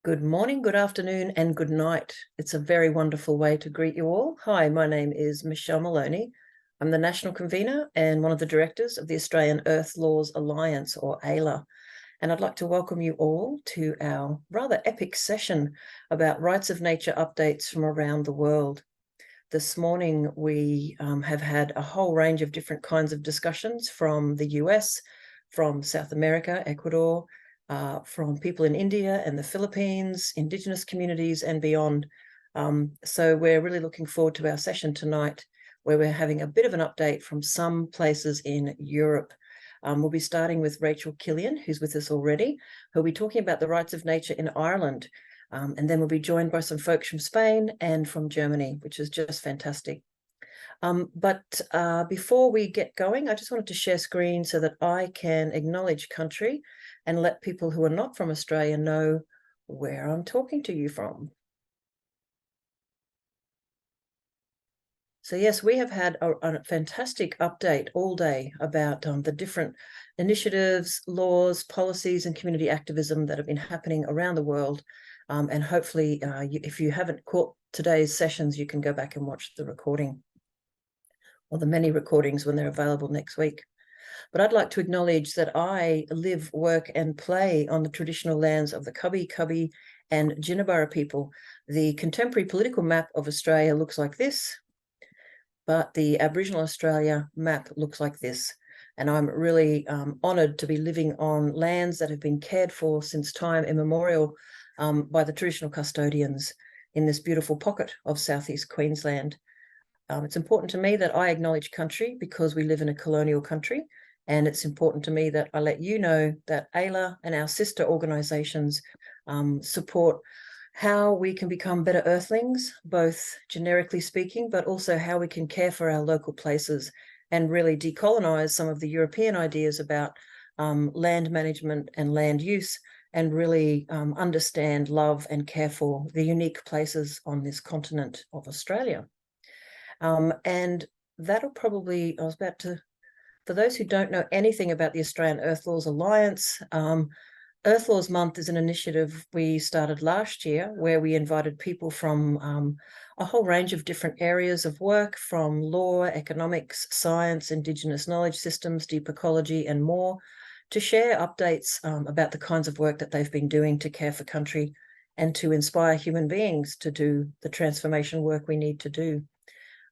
Good morning, good afternoon, and good night. It's a very wonderful way to greet you all. Hi, my name is Michelle Maloney. I'm the National Convener and one of the directors of the Australian Earth Laws Alliance, or AELA. And I'd like to welcome you all to our rather epic session about rights of nature updates from around the world. This morning, we have had a whole range of different kinds of discussions from the US, from South America, Ecuador, from people in India and the Philippines, Indigenous communities and beyond. So we're really looking forward to our session tonight, where we're having a bit of an update from some places in Europe. We'll be starting with Rachel Killean, who's with us already, who'll be talking about the rights of nature in Ireland. And then we'll be joined by some folks from Spain and from Germany, which is just fantastic. But before we get going, I just wanted to share screen so that I can acknowledge country and let people who are not from Australia know where I'm talking to you from. So yes, we have had a fantastic update all day about the different initiatives, laws, policies, and community activism that have been happening around the world. And hopefully, if you haven't caught today's sessions, you can go back and watch the recording, or the many recordings when they're available next week. But I'd like to acknowledge that I live, work, and play on the traditional lands of the Cubby and Jinnabara people. The contemporary political map of Australia looks like this, but the Aboriginal Australia map looks like this. And I'm really honoured to be living on lands that have been cared for since time immemorial by the traditional custodians in this beautiful pocket of southeast Queensland. It's important to me that I acknowledge country because we live in a colonial country, and it's important to me that I let you know that AELA and our sister organisations support how we can become better earthlings, both generically speaking, but also how we can care for our local places and really decolonise some of the European ideas about land management and land use, and really understand, love and care for the unique places on this continent of Australia. And that'll probably, I was about to, for those who don't know anything about the Australian Earth Laws Alliance, Earth Laws Month is an initiative we started last year where we invited people from a whole range of different areas of work, from law, economics, science, Indigenous knowledge systems, deep ecology, and more, to share updates about the kinds of work that they've been doing to care for country and to inspire human beings to do the transformation work we need to do.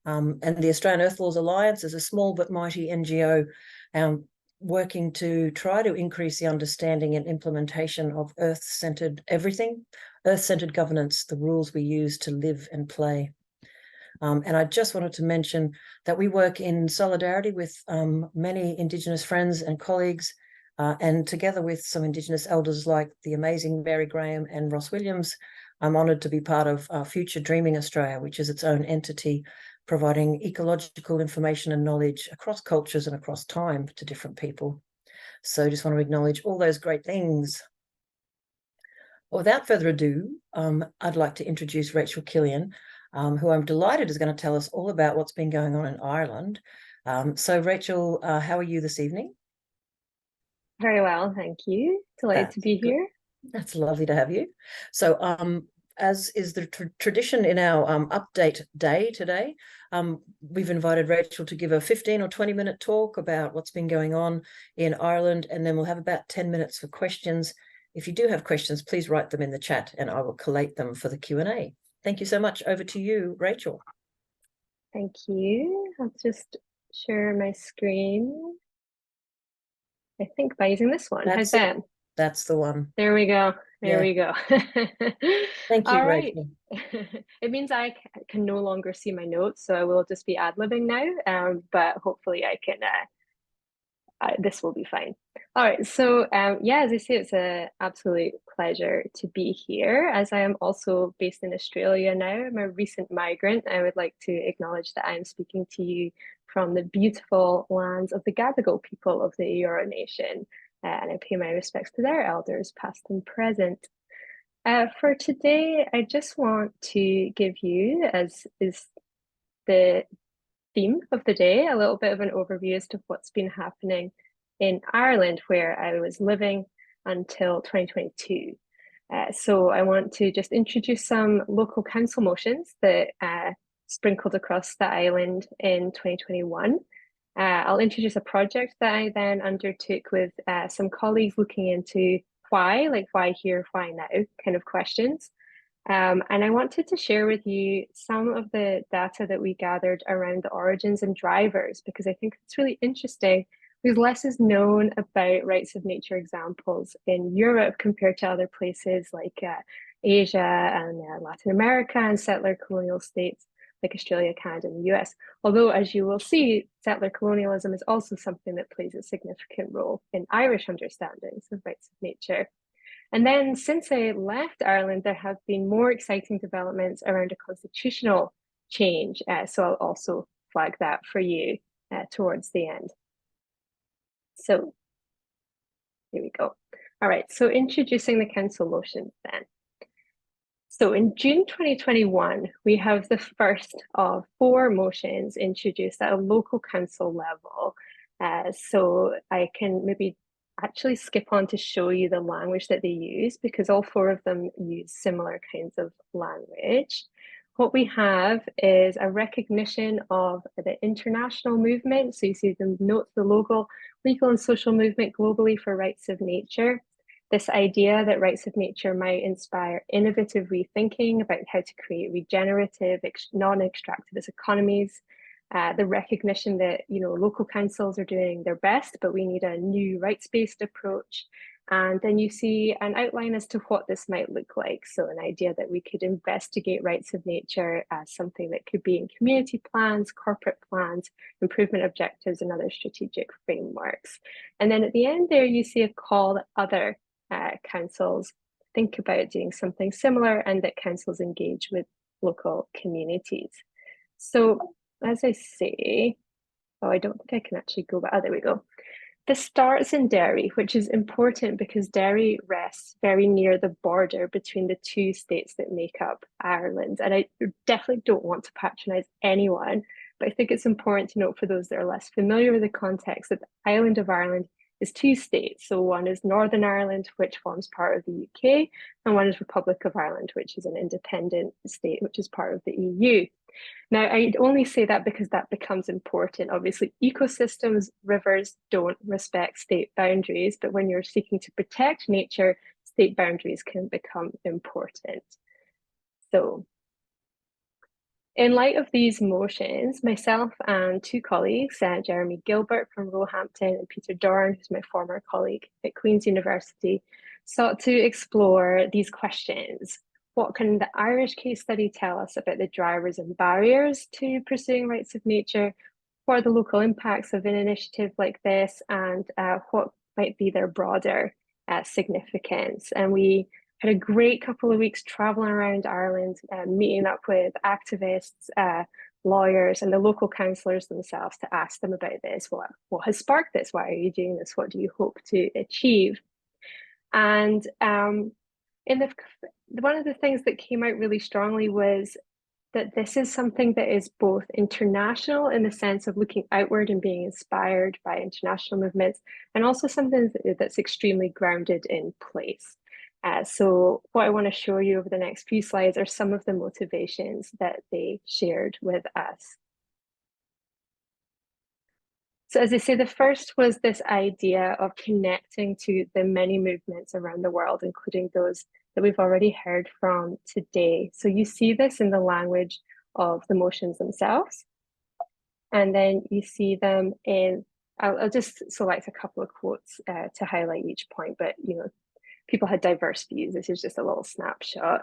And the Australian Earth Laws Alliance is a small but mighty NGO working to try to increase the understanding and implementation of earth-centred everything, earth-centred governance, the rules we use to live and play. And I just wanted to mention that we work in solidarity with many Indigenous friends and colleagues, and together with some Indigenous elders like the amazing Mary Graham and Ross Williams, I'm honoured to be part of Future Dreaming Australia, which is its own entity, providing ecological information and knowledge across cultures and across time to different people. So just want to acknowledge all those great things. Without further ado, I'd like to introduce Rachel Killean, who I'm delighted is going to tell us all about what's been going on in Ireland. So Rachel, how are you this evening? Very well, thank you. Delighted to be here. That's lovely to have you. So as is the tradition in our update day today, we've invited Rachel to give a 15 or 20-minute talk about what's been going on in Ireland, and then we'll have about 10 minutes for questions. If you do have questions, please write them in the chat and I will collate them for the Q&A. Thank you so much. Over to you, Rachel. Thank you. I'll just share my screen. I think by using this one. How's that? That's the one. There we go. There we go. Thank you, All right. Rachel. It means I can no longer see my notes, so I will just be ad-libbing now, but hopefully I can, this will be fine. All right, so yeah, as I say, it's an absolute pleasure to be here, as I am also based in Australia now. I'm a recent migrant. I would like to acknowledge that I'm speaking to you from the beautiful lands of the Gadigal people of the Eora Nation, and I pay my respects to their elders, past and present. For today, I just want to give you, as is the theme of the day, a little bit of an overview as to what's been happening in Ireland, where I was living until 2022. So I want to just introduce some local council motions that sprinkled across the island in 2021. I'll introduce a project that I then undertook with some colleagues looking into why, like why here, why now kind of questions. And I wanted to share with you some of the data that we gathered around the origins and drivers, because I think it's really interesting because less is known about rights of nature examples in Europe compared to other places like Asia and Latin America and settler colonial states like Australia, Canada, and the US. Although, as you will see, settler colonialism is also something that plays a significant role in Irish understandings of rights of nature. And then since I left Ireland, there have been more exciting developments around a constitutional change. So I'll also flag that for you towards the end. So here we go. All right, so introducing the council motions then. So in June 2021, we have the first of 4 motions introduced at a local council level. So I can maybe actually skip on to show you the language that they use, because all 4 of them use similar kinds of language. What we have is a recognition of the international movement. So you see them note the local, legal and social movement globally for rights of nature. This idea that rights of nature might inspire innovative rethinking about how to create regenerative, non-extractivist economies. The recognition that local councils are doing their best, but we need a new rights-based approach. And then you see an outline as to what this might look like. So an idea that we could investigate rights of nature as something that could be in community plans, corporate plans, improvement objectives, and other strategic frameworks. And then at the end there, you see a call that other councils think about doing something similar and that councils engage with local communities. So as I say, oh, I don't think I can actually go back. Oh, there we go. This starts in Derry, which is important because Derry rests very near the border between the 2 states that make up Ireland. And I definitely don't want to patronize anyone, but I think it's important to note for those that are less familiar with the context that the island of Ireland is 2 states. So one is Northern Ireland, which forms part of the UK, and one is Republic of Ireland, which is an independent state, which is part of the EU. Now, I only say that because that becomes important. Obviously, ecosystems, rivers don't respect state boundaries, but when you're seeking to protect nature, state boundaries can become important. So, in light of these motions, myself and 2 colleagues, Jeremy Gilbert from Roehampton and Peter Dorn, who's my former colleague at Queen's University, sought to explore these questions. What can the Irish case study tell us about the drivers and barriers to pursuing rights of nature? What are the local impacts of an initiative like this, and what might be their broader significance? And we had a great couple of weeks traveling around Ireland, meeting up with activists, lawyers, and the local councillors themselves to ask them about this. What has sparked this? Why are you doing this? What do you hope to achieve? And one of the things that came out really strongly was that this is something that is both international in the sense of looking outward and being inspired by international movements, and also something that's extremely grounded in place. So what I want to show you over the next few slides are some of the motivations that they shared with us. So as I say, the first was this idea of connecting to the many movements around the world, including those that we've already heard from today. So you see this in the language of the motions themselves. And then you see them in, I'll just select a couple of quotes to highlight each point, but people had diverse views. This is just a little snapshot.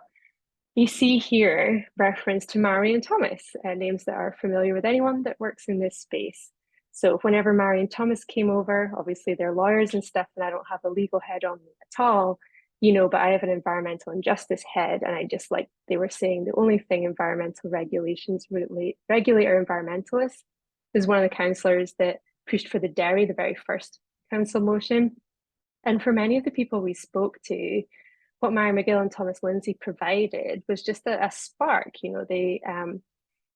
You see here reference to Marion Thomas, names that are familiar with anyone that works in this space. So whenever Marion Thomas came over, obviously they're lawyers and stuff, and I don't have a legal head on me at all, but I have an environmental injustice head, and I just they were saying the only thing environmental regulations regulate are environmentalists. Is one of the councillors that pushed for the Derry, the very first council motion. And for many of the people we spoke to, what Mary McGill and Thomas Lindsay provided was just a spark. They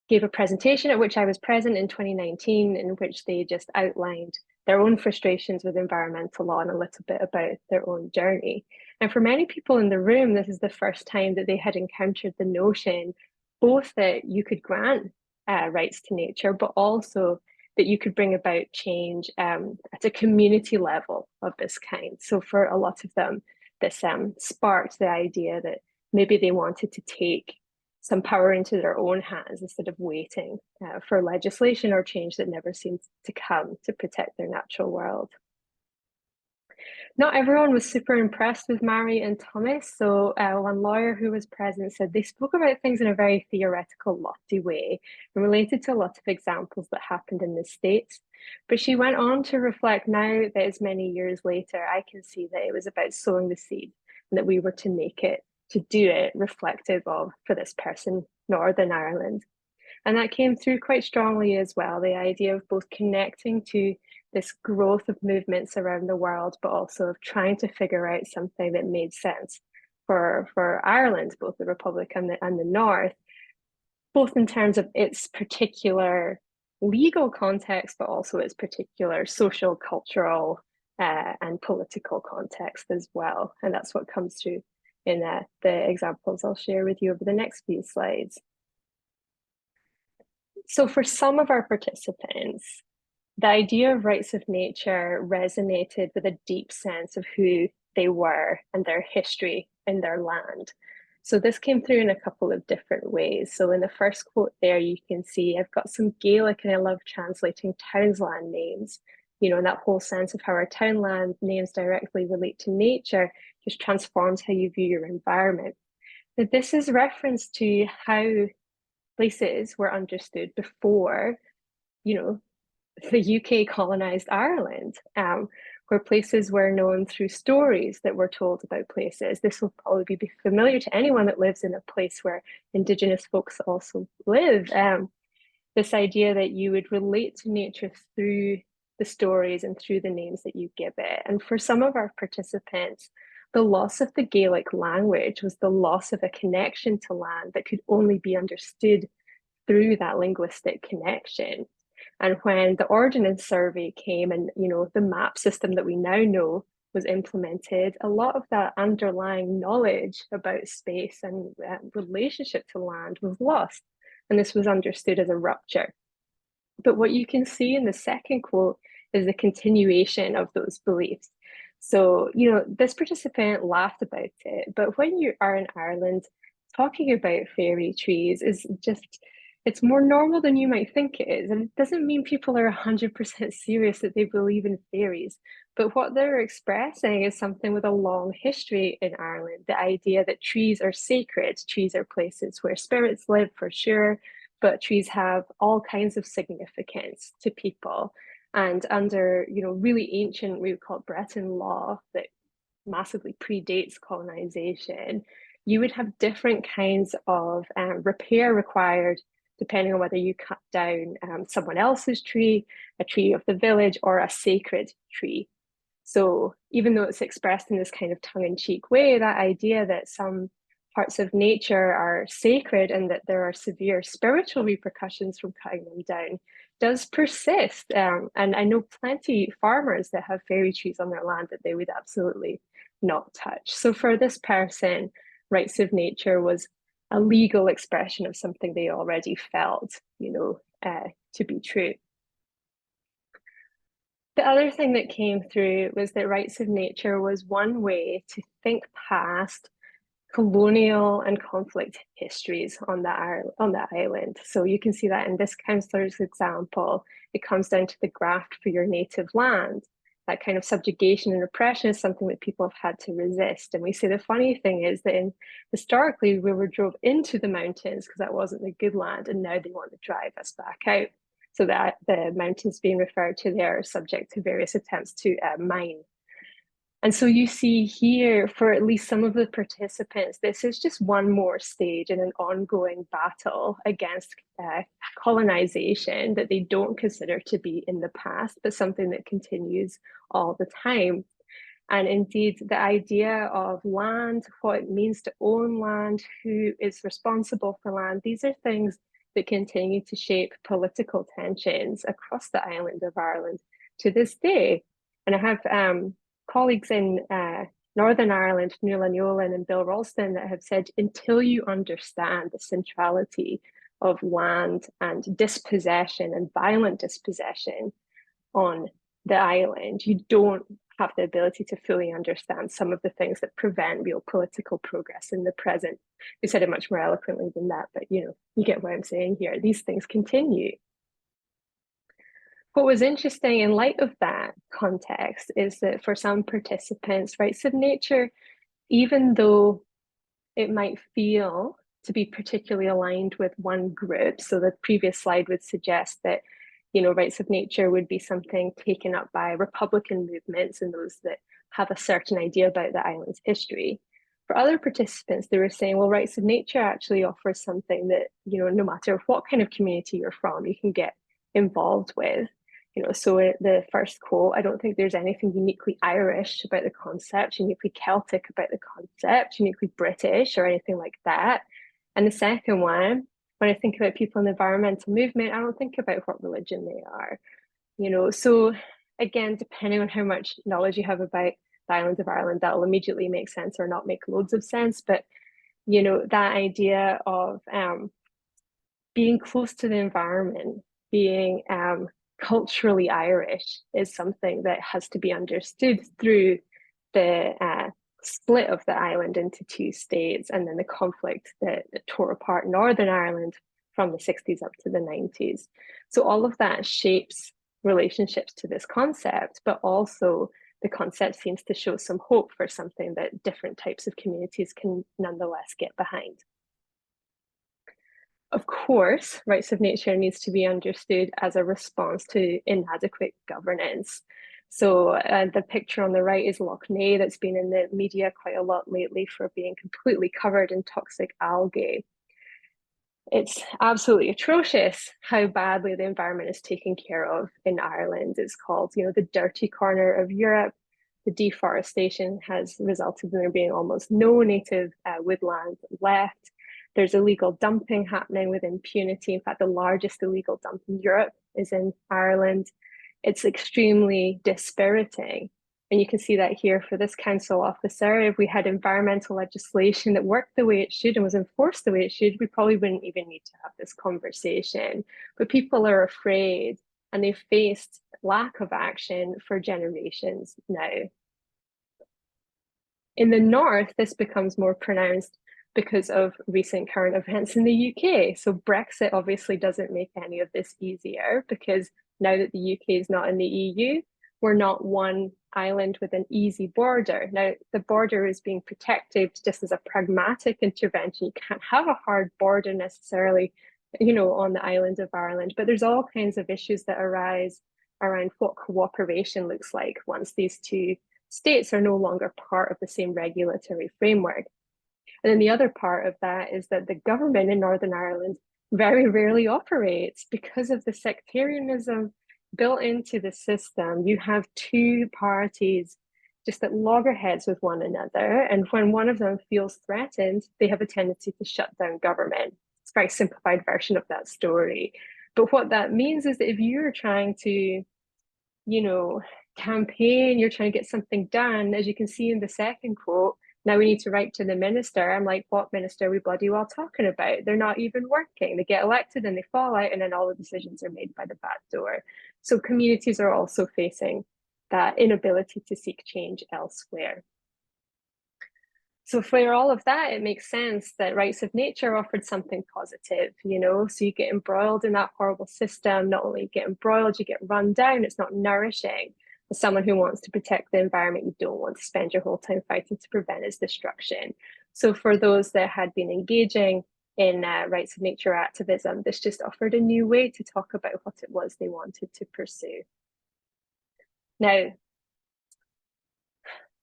gave a presentation at which I was present in 2019, in which they just outlined their own frustrations with environmental law and a little bit about their own journey. And for many people in the room, this is the first time that they had encountered the notion both that you could grant rights to nature, but also that you could bring about change at a community level of this kind. So for a lot of them, this sparked the idea that maybe they wanted to take some power into their own hands instead of waiting for legislation or change that never seemed to come to protect their natural world. Not everyone was super impressed with Mary and Thomas. So one lawyer who was present said they spoke about things in a very theoretical, lofty way and related to a lot of examples that happened in the States. But she went on to reflect, now that it's many years later, I can see that it was about sowing the seed and that we were to make it, to do it reflective of, for this person, Northern Ireland. And that came through quite strongly as well, the idea of both connecting to this growth of movements around the world, but also of trying to figure out something that made sense for Ireland, both the Republic and the North, both in terms of its particular legal context, but also its particular social, cultural, and political context as well. And that's what comes through in the examples I'll share with you over the next few slides. So for some of our participants, the idea of rights of nature resonated with a deep sense of who they were and their history in their land. So this came through in a couple of different ways. So in the first quote there, you can see I've got some Gaelic and I love translating townsland names, you know, and that whole sense of how our townland names directly relate to nature just transforms how you view your environment. But this is reference to how places were understood before, you know, the UK colonized Ireland, where places were known through stories that were told about places. This will probably be familiar to anyone that lives in a place where Indigenous folks also live. This idea that you would relate to nature through the stories and through the names that you give it. And for some of our participants, the loss of the Gaelic language was the loss of a connection to land that could only be understood through that linguistic connection. And when the Ordnance Survey came and, you know, the map system that we now know was implemented, a lot of that underlying knowledge about space and relationship to land was lost. And this was understood as a rupture. But what you can see in the second quote is the continuation of those beliefs. So, you know, this participant laughed about it, but when you are in Ireland, talking about fairy trees is just, it's more normal than you might think it is. And it doesn't mean people are 100% serious that they believe in fairies, but what they're expressing is something with a long history in Ireland. The idea that trees are sacred, trees are places where spirits live for sure, but trees have all kinds of significance to people. And under, you know, really ancient, we would call it Breton law that massively predates colonization, you would have different kinds of repair required depending on whether you cut down someone else's tree, a tree of the village, or a sacred tree. So even though it's expressed in this kind of tongue-in-cheek way, that idea that some parts of nature are sacred and that there are severe spiritual repercussions from cutting them down does persist. And I know plenty farmers that have fairy trees on their land that they would absolutely not touch. So for this person, rights of nature was a legal expression of something they already felt, you know, to be true. The other thing that came through was that rights of nature was one way to think past colonial and conflict histories on the island. So you can see that in this councillor's example, it comes down to the graft for your native land. That kind of subjugation and oppression is something that people have had to resist. And we say the funny thing is that historically we were drove into the mountains because that wasn't the good land, and now they want to drive us back out. So that the mountains being referred to there are subject to various attempts to mine. And so you see here, for at least some of the participants, this is just one more stage in an ongoing battle against colonization that they don't consider to be in the past, but something that continues all the time. And indeed, the idea of land, what it means to own land, who is responsible for land, these are things that continue to shape political tensions across the island of Ireland to this day. And I have colleagues in Northern Ireland, Nuala Newlan and Bill Ralston, that have said, until you understand the centrality of land and dispossession and violent dispossession on the island, you don't have the ability to fully understand some of the things that prevent real political progress in the present. You said it much more eloquently than that, but you get what I'm saying here. These things continue. What was interesting in light of that context is that for some participants, rights of nature, even though it might feel to be particularly aligned with one group, so the previous slide would suggest that rights of nature would be something taken up by Republican movements and those that have a certain idea about the island's history. For other participants, they were saying, well, rights of nature actually offers something that, no matter what kind of community you're from, you can get involved with. So the first quote, I don't think there's anything uniquely Irish about the concept, uniquely Celtic about the concept, uniquely British or anything like that. And the second one, when I think about people in the environmental movement, I don't think about what religion they are. So again, depending on how much knowledge you have about the island of Ireland, that will immediately make sense or not make loads of sense. But, that idea of being close to the environment, being culturally Irish is something that has to be understood through the split of the island into two states and then the conflict that tore apart Northern Ireland from the 60s up to the 90s. So all of that shapes relationships to this concept, but also the concept seems to show some hope for something that different types of communities can nonetheless get behind. Of course, rights of nature needs to be understood as a response to inadequate governance. So the picture on the right is Lough Neagh, that's been in the media quite a lot lately for being completely covered in toxic algae. It's absolutely atrocious how badly the environment is taken care of in Ireland. It's called, the dirty corner of Europe. The deforestation has resulted in there being almost no native woodland left. There's illegal dumping happening with impunity. In fact, the largest illegal dump in Europe is in Ireland. It's extremely dispiriting. And you can see that here for this council officer. If we had environmental legislation that worked the way it should and was enforced the way it should, we probably wouldn't even need to have this conversation. But people are afraid and they've faced lack of action for generations now. In the north, this becomes more pronounced because of recent current events in the UK. So Brexit obviously doesn't make any of this easier because now that the UK is not in the EU, we're not one island with an easy border. Now, the border is being protected just as a pragmatic intervention. You can't have a hard border necessarily, on the island of Ireland, but there's all kinds of issues that arise around what cooperation looks like once these two states are no longer part of the same regulatory framework. And then the other part of that is that the government in Northern Ireland very rarely operates because of the sectarianism built into the system. You have two parties just at loggerheads with one another. And when one of them feels threatened, they have a tendency to shut down government. It's a very simplified version of that story. But what that means is that if you're trying to, campaign, you're trying to get something done, as you can see in the second quote, now we need to write to the minister. I'm like, what minister are we bloody well talking about? They're not even working. They get elected and they fall out, and then all the decisions are made by the back door. So communities are also facing that inability to seek change elsewhere. So for all of that, it makes sense that rights of nature offered something positive, so you get embroiled in that horrible system. Not only get embroiled, you get run down. It's not nourishing. As someone who wants to protect the environment, you don't want to spend your whole time fighting to prevent its destruction. So for those that had been engaging in rights of nature activism, this just offered a new way to talk about what it was they wanted to pursue. Now,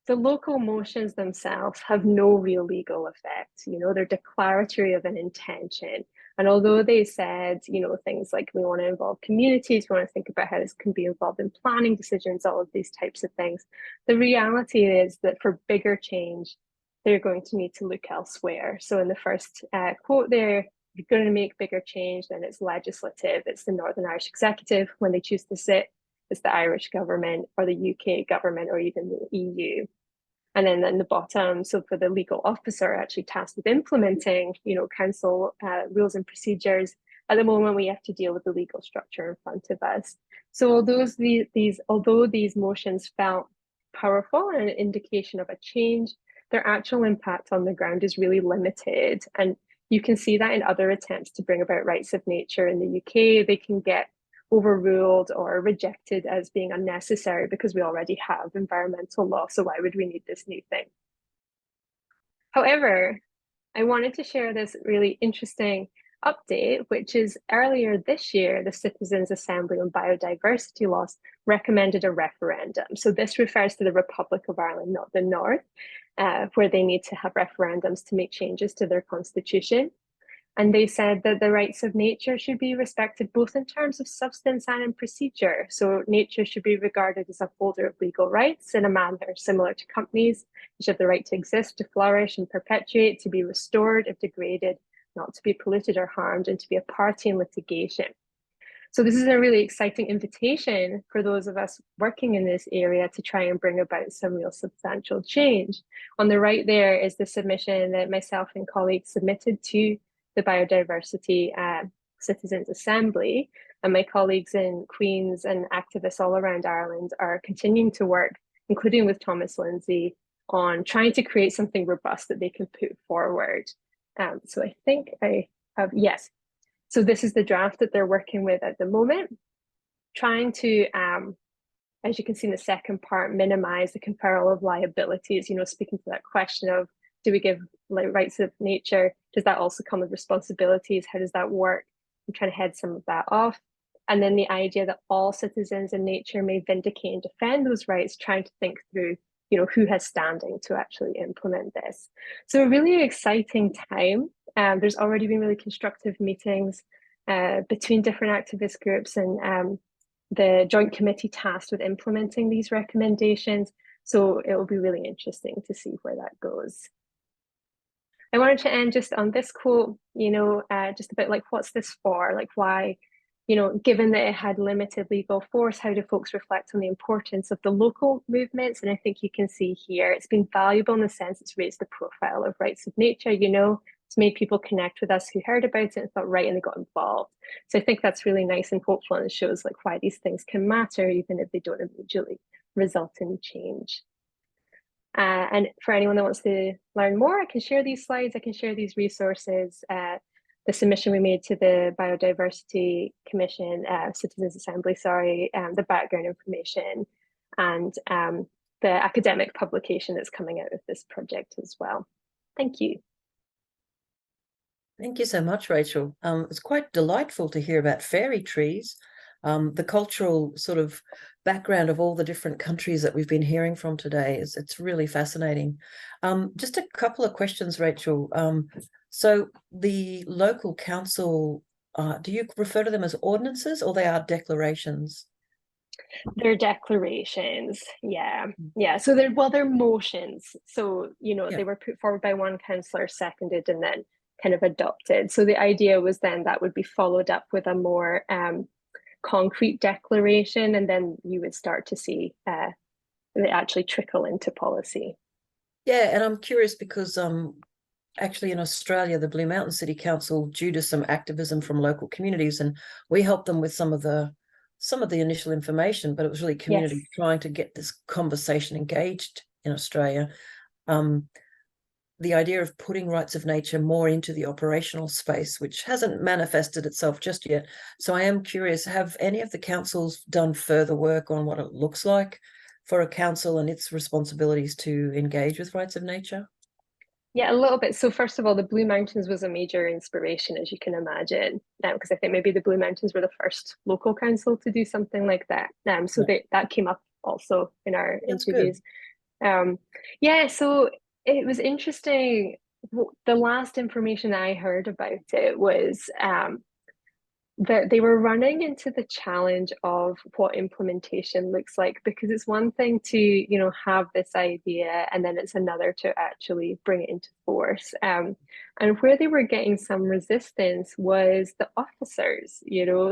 the local motions themselves have no real legal effect. They're declaratory of an intention. And although they said, things like we want to involve communities, we want to think about how this can be involved in planning decisions, all of these types of things, the reality is that for bigger change, they're going to need to look elsewhere. So in the first quote there, if you're going to make bigger change, then it's legislative. It's the Northern Irish Executive when they choose to sit. It's the Irish government or the UK government or even the EU. And then in the bottom, so for the legal officer actually tasked with implementing, council rules and procedures, at the moment we have to deal with the legal structure in front of us. So although these motions felt powerful and an indication of a change, their actual impact on the ground is really limited. And you can see that in other attempts to bring about rights of nature in the UK. They can get overruled or rejected as being unnecessary because we already have environmental law. So why would we need this new thing? However, I wanted to share this really interesting update, which is earlier this year, the Citizens' Assembly on Biodiversity Laws recommended a referendum. So this refers to the Republic of Ireland, not the North, where they need to have referendums to make changes to their constitution. And they said that the rights of nature should be respected both in terms of substance and in procedure. So nature should be regarded as a holder of legal rights in a manner similar to companies. It should have the right to exist, to flourish and perpetuate, to be restored if degraded, not to be polluted or harmed, and to be a party in litigation. So this is a really exciting invitation for those of us working in this area to try and bring about some real substantial change. On the right there is the submission that myself and colleagues submitted to the Biodiversity Citizens' Assembly, and my colleagues in Queen's and activists all around Ireland are continuing to work, including with Thomas Lindsay, on trying to create something robust that they can put forward. So I think I have, yes. So this is the draft that they're working with at the moment, trying to, as you can see in the second part, minimize the conferral of liabilities, speaking to that question of, do we give rights of nature? Does that also come with responsibilities? How does that work? I'm trying to head some of that off. And then the idea that all citizens in nature may vindicate and defend those rights, trying to think through, who has standing to actually implement this. So a really exciting time. There's already been really constructive meetings between different activist groups and the Joint Committee tasked with implementing these recommendations. So it will be really interesting to see where that goes. I wanted to end just on this quote, just about like, what's this for? Like, why, given that it had limited legal force, how do folks reflect on the importance of the local movements? And I think you can see here, it's been valuable in the sense it's raised the profile of rights of nature, it's made people connect with us who heard about it and thought, right, and they got involved. So I think that's really nice and hopeful, and it shows like why these things can matter, even if they don't immediately result in change. And for anyone that wants to learn more, I can share these slides, I can share these resources, the submission we made to the Biodiversity Commission, Citizens Assembly, the background information, and the academic publication that's coming out of this project as well. Thank you. Thank you so much, Rachel. It's quite delightful to hear about fairy trees, the cultural sort of background of all the different countries that we've been hearing from today. It's really fascinating. Just a couple of questions, Rachel. So the local council, do you refer to them as ordinances or they are declarations? They're declarations, yeah. So they're motions. So, they were put forward by one councillor, seconded, and then kind of adopted. So the idea was then that would be followed up with a more concrete declaration, and then you would start to see they actually trickle into policy. Yeah, and I'm curious because actually in Australia, the Blue Mountain City Council, due to some activism from local communities, and we helped them with some of the initial information, but it was really community trying to get this conversation engaged in Australia. The idea of putting rights of nature more into the operational space, which hasn't manifested itself just yet. So I am curious, have any of the councils done further work on what it looks like for a council and its responsibilities to engage with rights of nature? Yeah, a little bit. So first of all, the Blue Mountains was a major inspiration, as you can imagine, because I think maybe the Blue Mountains were the first local council to do something like that. So that came up also in our interviews. So it was interesting. The last information I heard about it was that they were running into the challenge of what implementation looks like, because it's one thing to have this idea, and then it's another to actually bring it into force. And where they were getting some resistance was the officers.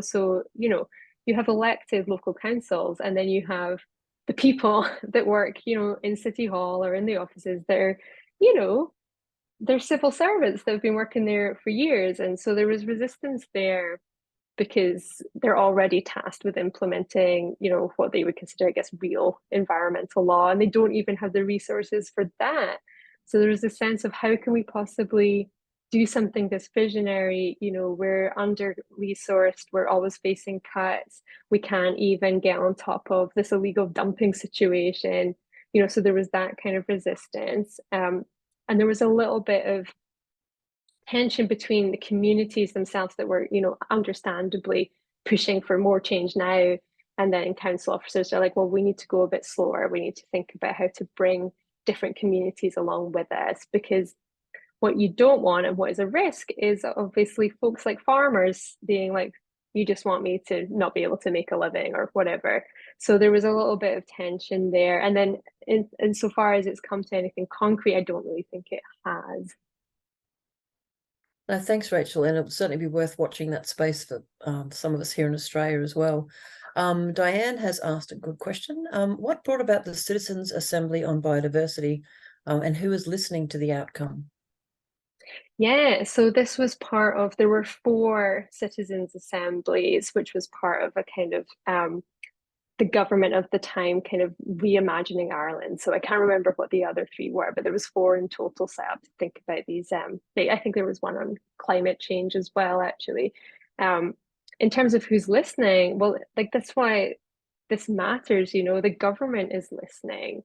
So you have elected local councils, and then you have the people that work, in City Hall or in the offices, they're civil servants that have been working there for years. And so there was resistance there because they're already tasked with implementing, what they would consider, I guess, real environmental law, and they don't even have the resources for that. So there's a sense of how can we possibly do something this visionary? We're under-resourced, we're always facing cuts, we can't even get on top of this illegal dumping situation. So there was that kind of resistance. And there was a little bit of tension between the communities themselves that were, understandably pushing for more change now. And then council officers are like, well, we need to go a bit slower. We need to think about how to bring different communities along with us, because what you don't want and what is a risk is obviously folks like farmers being like, you just want me to not be able to make a living or whatever. So there was a little bit of tension there. And then insofar as it's come to anything concrete, I don't really think it has. No, thanks, Rachel. And it would certainly be worth watching that space for some of us here in Australia as well. Diane has asked a good question. What brought about the Citizens' Assembly on Biodiversity, and who is listening to the outcome? Yeah, so this was part of, there were 4 citizens' assemblies, which was part of a kind of the government of the time kind of reimagining Ireland. So I can't remember what the other 3 were, but there was 4 in total set up to think about these. I think there was one on climate change as well, actually. In terms of who's listening, well, like that's why this matters. The government is listening.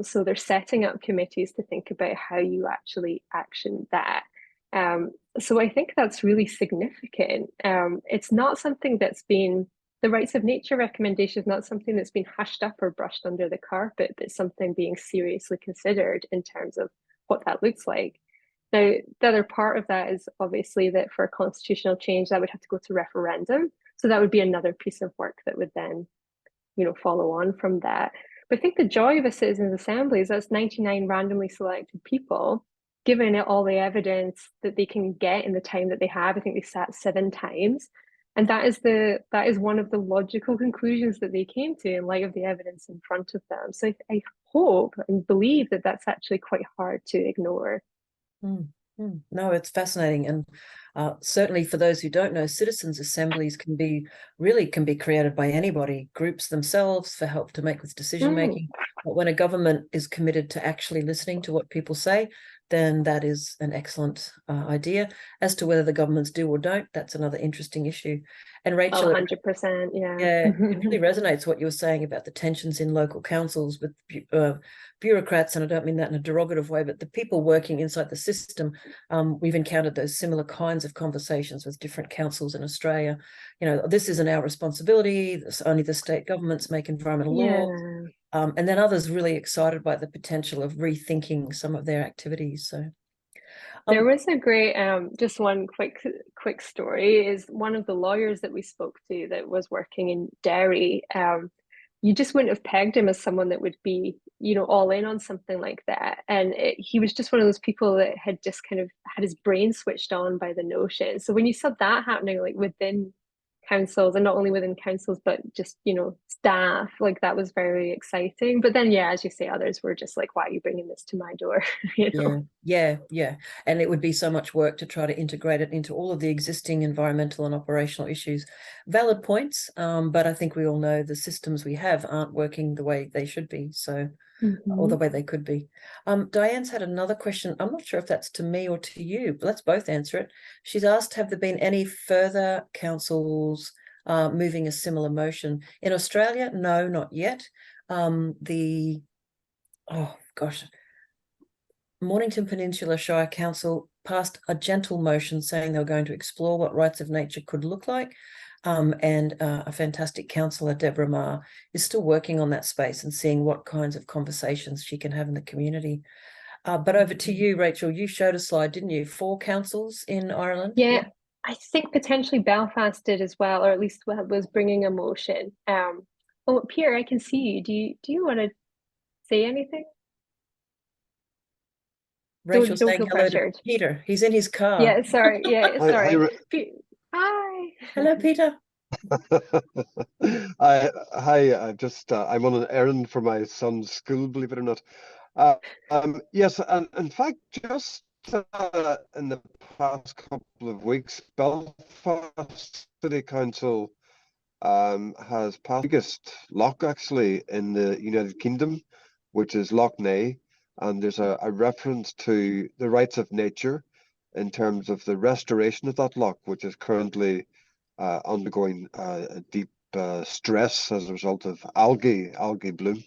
So they're setting up committees to think about how you actually action that. So I think that's really significant. It's not something that's been, the rights of nature recommendation is not something that's been hushed up or brushed under the carpet, but something being seriously considered in terms of what that looks like. Now, the other part of that is obviously that for a constitutional change, that would have to go to referendum. So that would be another piece of work that would then, follow on from that. But I think the joy of a citizens' assembly is that's 99 randomly selected people, given it all the evidence that they can get in the time that they have. I think they sat 7 times. And that is one of the logical conclusions that they came to in light of the evidence in front of them. So I hope and believe that that's actually quite hard to ignore. No, it's fascinating. And certainly for those who don't know, citizens' assemblies can be created by anybody, groups themselves for help to make with decision making. But when a government is committed to actually listening to what people say, then that is an excellent idea. As to whether the governments do or don't, that's another interesting issue. And Rachel, 100%, yeah. it really resonates what you were saying about the tensions in local councils with bureaucrats, and I don't mean that in a derogative way, but the people working inside the system. We've encountered those similar kinds of conversations with different councils in Australia. This isn't our responsibility. Only the state governments make environmental laws. And then others really excited by the potential of rethinking some of their activities. So there was a great, just one quick story is one of the lawyers that we spoke to that was working in Derry. You just wouldn't have pegged him as someone that would be, all in on something like that. And he was just one of those people that had just kind of had his brain switched on by the notion. So when you saw that happening, like within councils, and not only within councils, but just, staff, like that was very exciting. But then, yeah, as you say, others were just like, why are you bringing this to my door? Yeah. And it would be so much work to try to integrate it into all of the existing environmental and operational issues. Valid points, but I think we all know the systems we have aren't working the way they should be. So, or the way they could be. Diane's had another question. I'm not sure if that's to me or to you, but let's both answer it. She's asked, have there been any further councils moving a similar motion? In Australia, no, not yet. Mornington Peninsula Shire Council passed a gentle motion saying they were going to explore what rights of nature could look like. And a fantastic councillor, Deborah Ma, is still working on that space and seeing what kinds of conversations she can have in the community. But over to you, Rachel. You showed a slide, didn't you? 4 councils in Ireland? Yeah, I think potentially Belfast did as well, or at least was bringing a motion. Oh, Pierre, I can see you. Do you want to say anything? Rachel Don't saying feel hello pressured. to Peter. He's in his car. Yeah, sorry. Yeah, sorry. Hi. Hi. Hello, Peter. Hi, I'm on an errand for my son's school, believe it or not. Uh, yes, and in fact, just in the past couple of weeks, Belfast City Council has passed the biggest loch actually in the United Kingdom, which is Loch Ney, and there's a reference to the rights of nature in terms of the restoration of that loch, which is currently undergoing a deep stress as a result of algae bloom.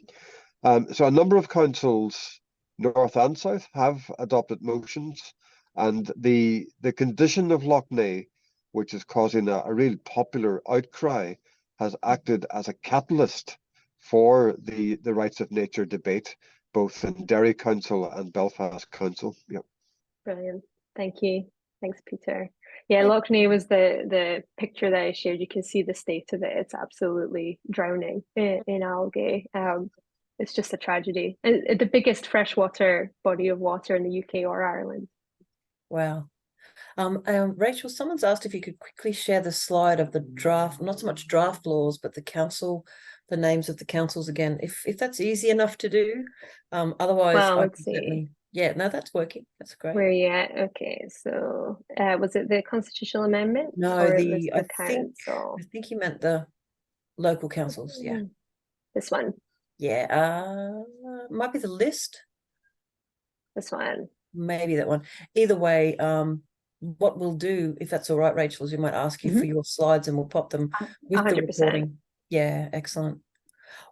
So a number of councils, north and south, have adopted motions, and the condition of Loch Ney, which is causing a real popular outcry, has acted as a catalyst for the rights of nature debate, both in Derry Council and Belfast Council. Yeah. Brilliant. Thank you. Thanks, Peter. Yeah, Thank Loch Ney was the picture that I shared. You can see the state of it. It's absolutely drowning in algae. It's just a tragedy. The biggest freshwater body of water in the UK or Ireland. Wow. Rachel, someone's asked if you could quickly share the slide of the draft, not so much draft laws, but the council, the names of the councils again, if that's easy enough to do. Otherwise, Well, I let's can see. certainly, yeah, no, that's working. That's great. Where are you at? Okay, so was it the constitutional amendment No, or it was I the council? think you meant the local councils. Yeah. Mm, This one, Yeah. Might be the list, this one. maybe that one. Either way, what we'll do, if that's all right, Rachel, is we might ask you for Mhm. your slides and we'll pop them with the 100%. recording. Yeah, excellent.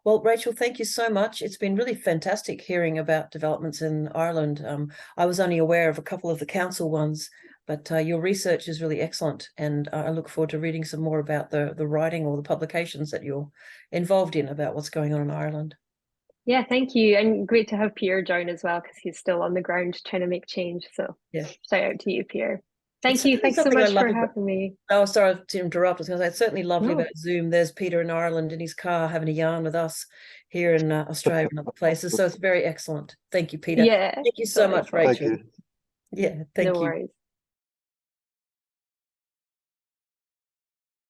Well, Rachel, thank you so much. It's been really fantastic hearing about developments in Ireland. I was only aware of a couple of the council ones, but your research is really excellent, and I look forward to reading some more about the writing or the publications that you're involved in about what's going on in Ireland. Yeah, thank you. And great to have Pierre join as well because he's still on the ground trying to make change. So Yeah, shout out to you, Pierre. it's Thank you. certainly Thanks so something I much love for about. having me. Oh, sorry to interrupt. I was going to say it's certainly lovely No. about Zoom. There's Peter in Ireland in his car having a yarn with us here in Australia and other places. So it's very excellent. Thank you, Peter. Yeah, Thank you so much, delightful. Thank Rachel. you. Yeah, No thank you. worries.